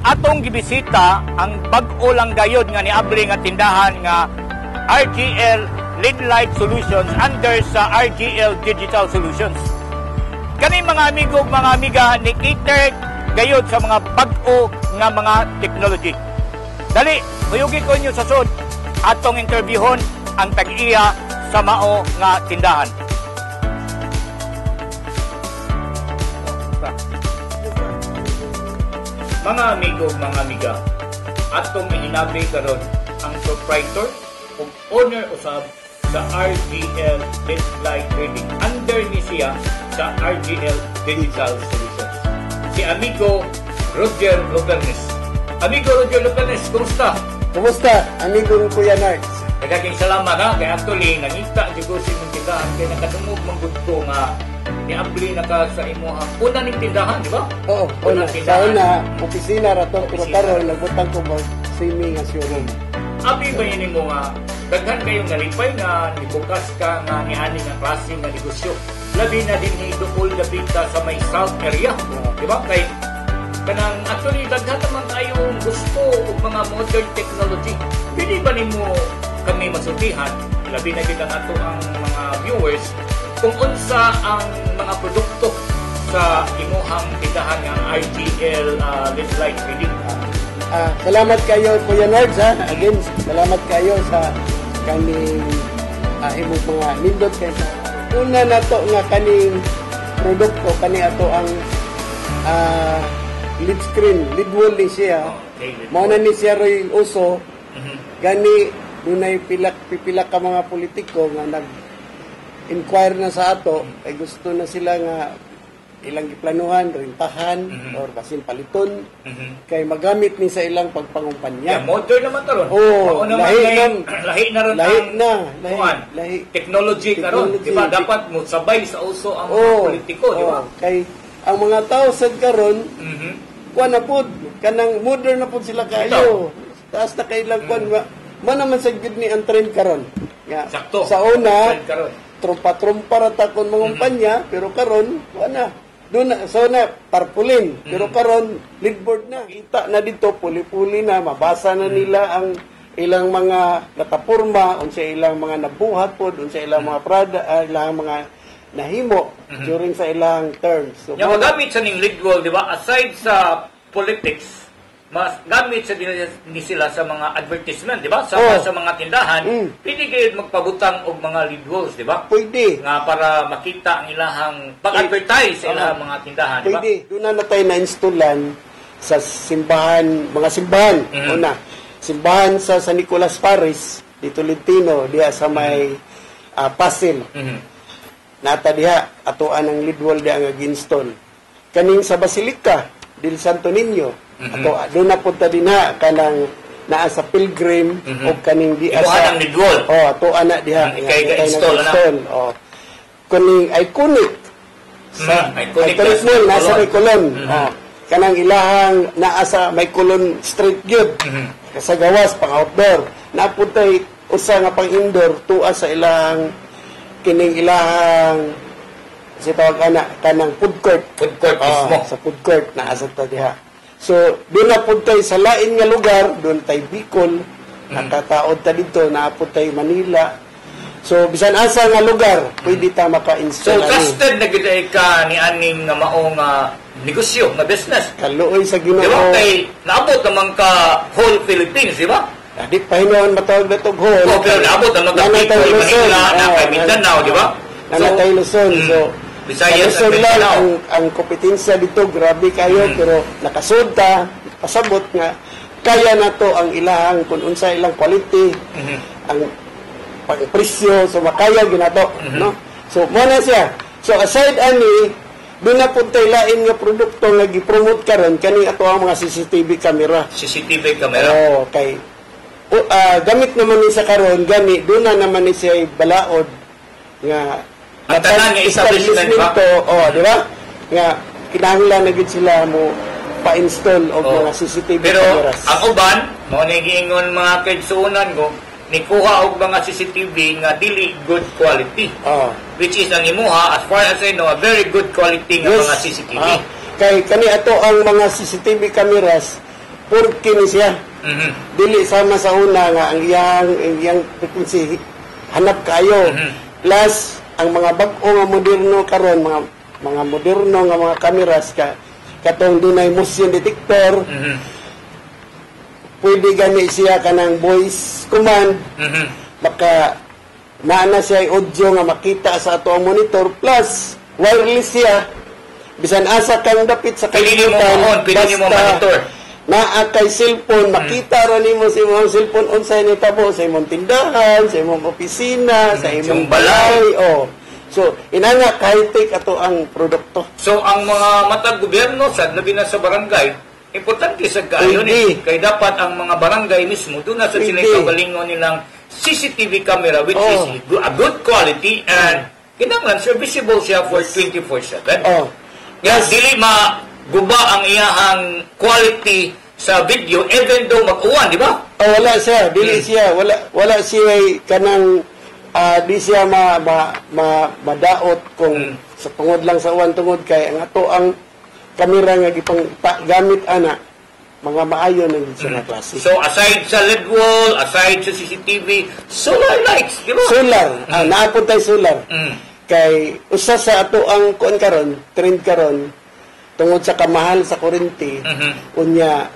atong gibisita ang bag-o lang gayod nga niabli nga tindahan nga RGL LED Light Solutions under sa RGL Digital Solutions. Kani mga amigo, mga amiga, ni cater gayod sa mga bag-o nga mga technology. Dali, huyugi ko nyo sa sud atong interviewon ang tag-iya sa mao nga tindahan. Mga amigo, mga amiga, atong ihinabi karon ang proprietor o owner usab sa RGL LED Light Trading. Under ni siya sa RGL Digital Solutions. Si amigo Roger Lopernes. Amigo Roger Lopernes, kumusta? Kumusta, amigo Kuya Nards? Nagaging salamat ha, kaya actually nangita dito si mong tindahan kaya nakadungog mong gusto nga niabli na ka sa imo ang una ning tindahan, di ba? Oo, una. Sa una, opisina rato, pero karon nagbutang ko ba swimming nga showroom. Abi ba yun mo nga, daghan kayong nalipay nga nibukas ka nga niani nga klase nga negosyo. Labi na din ni Dukol Dabita sa may South area, di ba? Kay kanang actually daghan naman kayong gusto og mga modern technology. Pwede ba nimo kami masultihan, labi na kita nato ang mga viewers, kung unsa ang mga produkto sa imuhang tindahan ng RGL LED Light Trading. Salamat kayo Kuya Nards ha. Again, salamat kayo sa kaning imong mga nindot kay sa una nato nga kaning produkto kani ato ang LED screen, LED wall ni siya. Mao na ni siya Roy uso. Gani dunay pipila ka mga politiko nga nag-inquire na sa ato ay gusto na sila nga ilang giplanuhan, rentahan or basin paliton kay magamit ni sa ilang pagpangumpanya. Yeah, modern naman karon. Oh, lahi na ron lahi technology karon, di ba? Dapat mo sabay sa uso ang mga politiko, di ba? Kay ang mga tao sad karon kuan na pud kanang modern na pud sila kayo. Taas na kailang kuan man naman sa gid ni ang trend karon. Ya. Sakto. Sa una, trumpa-trumpa ra ta kon mangumpanya, pero karon wala. Doon na, so na tarpaulin, pero karon leadboard na. Kita na dito puli-puli na, mabasa na nila ang ilang mga natapurma, unsa ilang mga nabuhat pod, unsa ilang mga ilang mga nahimo during sa ilang terms. So, yung magamit sa ning lead wall, di ba? Aside sa politics, mas gamit sa ni sila sa mga advertisement, di ba? Sa mga tindahan, pwede kayo magpabutang og mga lead walls, di ba? Pwede. Nga para makita ang ilahang pag-advertise sa ilahang mga tindahan, di ba? Pwede. Doon na tayo na-installan sa simbahan, mga simbahan. Una, simbahan sa San Nicolas Paris, dito Tolentino, diha sa may Pasil. Nata diha, atoan ang lead wall diha nga ginstall. Kaning sa Basilica, del Santo Niño, ato doon na punta din ha kanang naa sa pilgrim o kaning di asa ang lead wall. ato ana diha kay install na. Kuning iconic sa iconic nasa may kulon. Kanang ilahang naa sa may kulon street gyud. Sa gawas pang outdoor. Napuntay usa nga pang indoor tuwa sa ilang kining ilahang si tawag kanang food court mismo sa food court naa sa diha. So, doon na puntay sa lain nga lugar, doon tayo Bicol, nakataod ta dito, naapod tayo Manila. So, bisan asa nga lugar, pwede ta maka-install. So, trusted na giday ka ni aning nga maong negosyo, nga business. Kaluoy sa Ginoo. Di ba? Kay naabot naman ka whole Philippines, di ba? Di pahinuan matawag na itong whole. Pero naabot naman ka Bicol, Manila, na kay Mindanao, di ba? Nanatay Luzon. So, Visayas at Mindanao. Ang kompetensya dito, grabe kayo, pero nakasud ta, pasabot nga, kaya na to ang ilahang, kung unsa ilang quality, ang pang-presyo, so makaya ginato, no? So, muna siya. So, aside ani, doon na puntay lain nga produkto nga gi-promote karon kani ato ang mga CCTV camera. CCTV camera? Okay. Gamit naman ni sa karon gani, doon na naman ni siya balaod nga ang tanan nga establishment ba? Di ba? Nga, kinahanglan na gid sila mo pa-install og mga CCTV cameras. Pero, ang uban, mo giingon mga kaigsuunan ko, nikuha og mga CCTV nga dili good quality. Which is ang imuha, as far as I know, a very good quality nga mga CCTV. Kay kani ato ang mga CCTV cameras, 4K ni siya. Dili sama sa una nga ang iyang frequency hanap kayo. Plus ang mga bag-o nga moderno karon, mga moderno nga mga cameras katong dunay motion detector. Pwede gani siya kanang voice command. Baka naana siya audio nga makita sa ato ang monitor, plus wireless siya. Bisan asa kang dapit sa kalibutan, pwede mo monitor. Naa kay cellphone, makita ra nimo sa imong cellphone unsay nitabo sa imong tindahan, sa imong opisina, sa imong balay. So, inana high-tech ato ang produkto. So, ang mga matag gobyerno sad labi na sa barangay, importante sa kaayo ni kay dapat ang mga barangay mismo doon na sa sila kabalingon nilang CCTV camera which is a good quality and kinahanglan serviceable siya for 24/7. Yes, dili guba ang iyahang quality sa video even though mag-uwan, di ba? Wala siya, dili siya, wala siya kanang di siya madaot kung sa tungod lang sa uwan tungod kay ang ato ang kamera nga gipang gamit ana mga maayo na sa klase. So aside sa LED wall, aside sa CCTV, solar lights, di ba? Solar, naapod tayo solar. Kay usa sa ato ang kuan karon, trend karon tungod sa kamahal sa kuryente, unya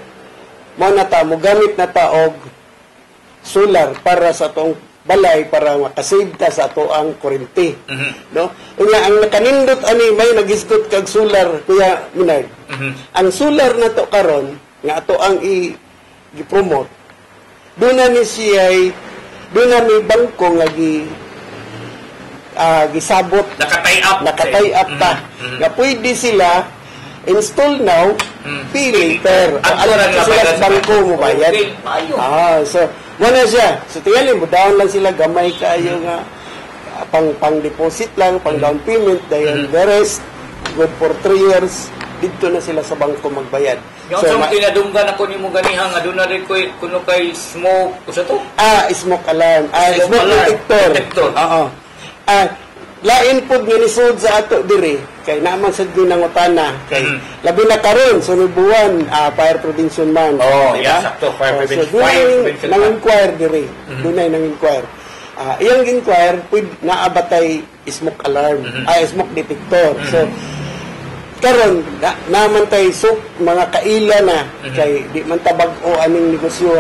mao na ta mo gamit na ta og solar para sa atong balay para makasave ta sa ato ang kuryente. No? Unya ang nakanindot ani may nagisgot kag solar kuya Minay. Ang solar na to karon nga ato ang i-promote. Doon na ni siya doon na may bangko nga gisabot nakatay up ta nga pwede sila install now, pay later. Alam na sila sa bangko mo bayad. So, muna siya. So, tingnan mo, down lang sila, gamay kayo nga, pang-deposit lang, pang-down payment, dahil the rest, good for 3 years, dito na sila sa bangko magbayad. Yung so, kinadunggan ako ni mo ganihang, doon na rin kuno kay smoke, kusa to? Smoke alarm. Smoke detector. Lain pod nga nisod sa ato diri kay naman sad ginangutana kay labi na karon sunod buwan fire prevention man. Sakto fire prevention. Nang-inquire diri. Dunay nang-inquire. Iyang inquire pud naabatay smoke alarm, smoke detector. So karon naman tay mga kaila na kay di man tabag-o aning negosyo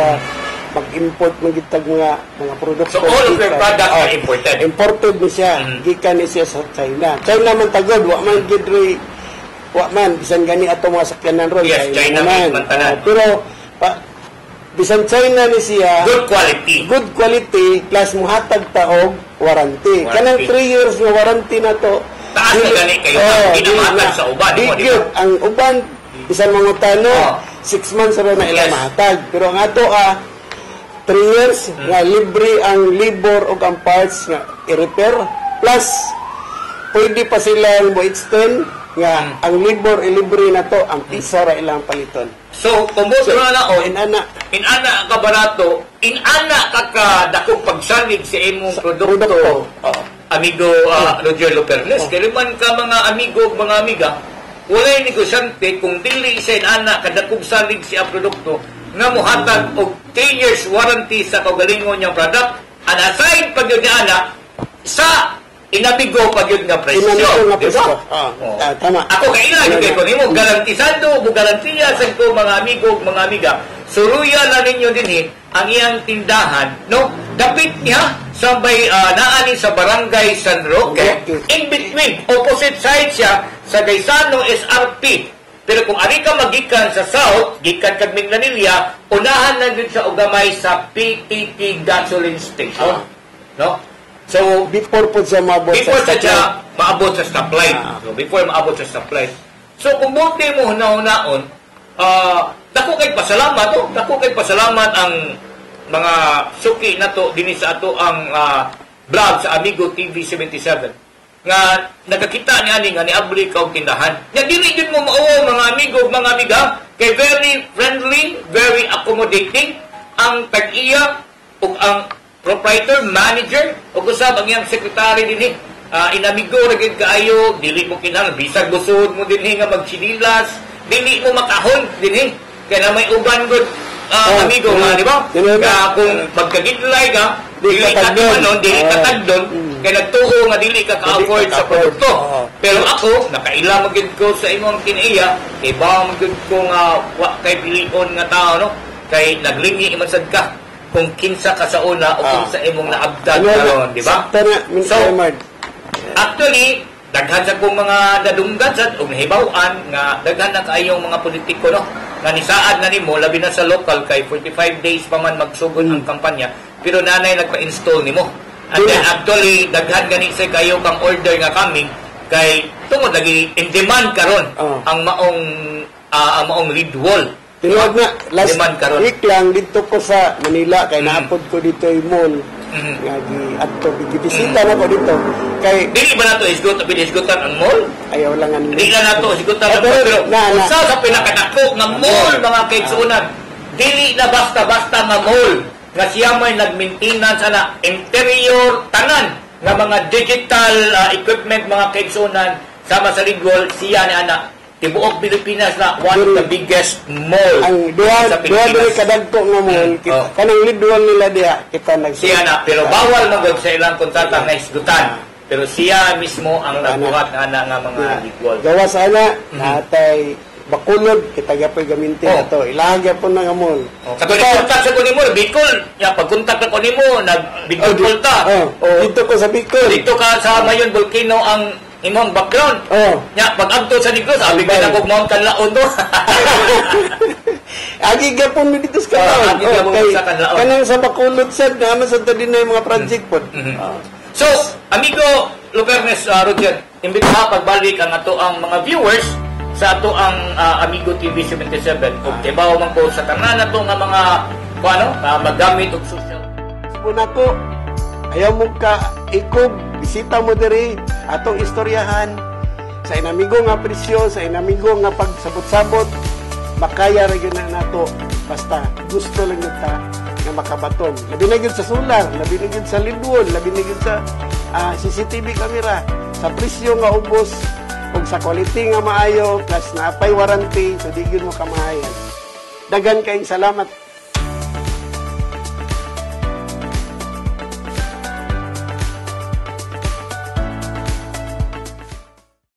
mag-import ng gitag mga produkto. So all of your products are imported? Imported ni siya. Gikan ni siya sa China. China man tagod, wa man, bisan gani ato mga sakyanan ron. Yes, China man tanan. Pero, bisan China ni siya, good quality, plus muhatag taog warranty. Kanang 3 years na warranty na to. Taas na gani kayo, pinamahatag sa uban. Ang uban, bisan mga utano, 6 months na ilang mahatag. Pero ang ato 3 years nga libre ang labor o ang parts nga i-repair plus pwede pa silang mo-extend nga ang labor libre na to ang pisa ra ilang paliton. So kumbuto na inana ka barato, inana ka dakong pagsalig sa imong produkto. Amigo Roger Loperles, kaya man ka mga amigo mga amiga, walay negosyante kung dili sa inana kadakong salig sa produkto nga muhatag og 3 years warranty sa kaugalingon niyang product and aside pag yun ana sa inabigo pag yun nga presyo. Tama. Ako kailan yung ko nimo garantisado o garantiya sa ko mga amigo mga amiga suruya na ninyo din ang iyang tindahan no dapit niya sabay naani sa barangay San Roque in between opposite side siya sa Gaisano SRP. Pero kung ari ka magikan sa south, gikan kag Minglanilla, unahan na din sa ugamay sa PTT gasoline station. No? So, before po siya maabot sa stoplight. So, before maabot sa stoplight. So, kung buti mo hunaon, dako kay pasalamat ang mga suki na to din sa ato ang vlog sa Amigo TV 77. Nga nakakita ni ani nga ni abli ka og tindahan. Nya dili jud mo mao mga amigo, mga amiga, kay very friendly, very accommodating ang tag-iya ug ang proprietor, manager ug usab ang iyang secretary dinhi. Inamigo ra gid kaayo, dili mo kinahanglan bisag gusod mo dinhi nga magchinilas, dili mo makahon dinhi. Kaya na may uban good amigo nga, di ba? Kaya kung magkagidlay ka, dili ka tumanon, dili ka tagdon, kaya nagtuo nga dili ka ka-afford sa produkto. Pero ako, nakaila magid ko sa imong kinaiya, iba magid ko nga wa kay pilion nga tao, no? Kay naglingi imasad ka kung kinsa ka sa una o kinsa imong naabdan karon, di ba? So, actually, daghan sa kong mga dadunggan sa umihibawan nga daghan na kaayong mga politiko, no? Nga nisaad na nimo labi na sa local kay 45 days pa man magsugod ang kampanya, pero nanay nagpa-install nimo. And then actually daghan gani sa kayo kang order nga coming kay tungod lagi in demand karon ang maong lead wall. Tinuod na, last week lang dito ko sa Manila kay naapod ko dito yung mall. Nga adto bibisita na ko dito kay dili ba nato isgutan ang mall? Ayaw lang ang dili na nato isgutan ang mall, pero usa sa pinakadako nga mall mga kaigsuonan, dili na basta-basta nga mall nga siya may nag-maintenance ana interior tanan nga mga digital equipment mga kaigsuonan sama sa Ligwol, siya ni ana tibuok Pilipinas na one of the biggest mall ang duha dili kadagko nga mall kanang Lidwol nila diha kita siya na, pero bawal magod sa ilang kontrata na isgutan, pero siya mismo ang nagbuhat ana nga mga Lidwol gawas ana natay Bakulod kita gyapon gaminti ato ilahan gyapon na nga mall katong kontak sa kuno mo Bicol ya pagkontak ko nimo nagbigol ta dito ko sa Bicol dito ka sa Mayon Volcano ang imong background. Ya, pag-agto sa Negros, sabi ka na kung Mount Canlaon do. Agi gapon mi dito sa Canlaon. Agi gapon sa Canlaon. Kanang sa Bacolod sad naman sa din na mga project pod. So, amigo Lupernes, Roger, imbitaha pagbalik ang ato ang mga viewers sa ato ang Amigo TV 77. Okay, bawo man ko sa tanan nato nga mga magamit og social. Muna ko ayaw mo ka ikob bisita mo diri atong istoryahan sa inamigo nga presyo, sa inamigo nga pagsabot-sabot, makaya ra gyud na nato basta gusto lang ta nga makabaton. Labi na gyud sa solar, labi na gyud sa Lidwol, labi na gyud sa CCTV camera, sa presyo nga ubos ug sa quality nga maayo plus naapay warranty so di gyud mo kamahayan. Dagan kayong salamat.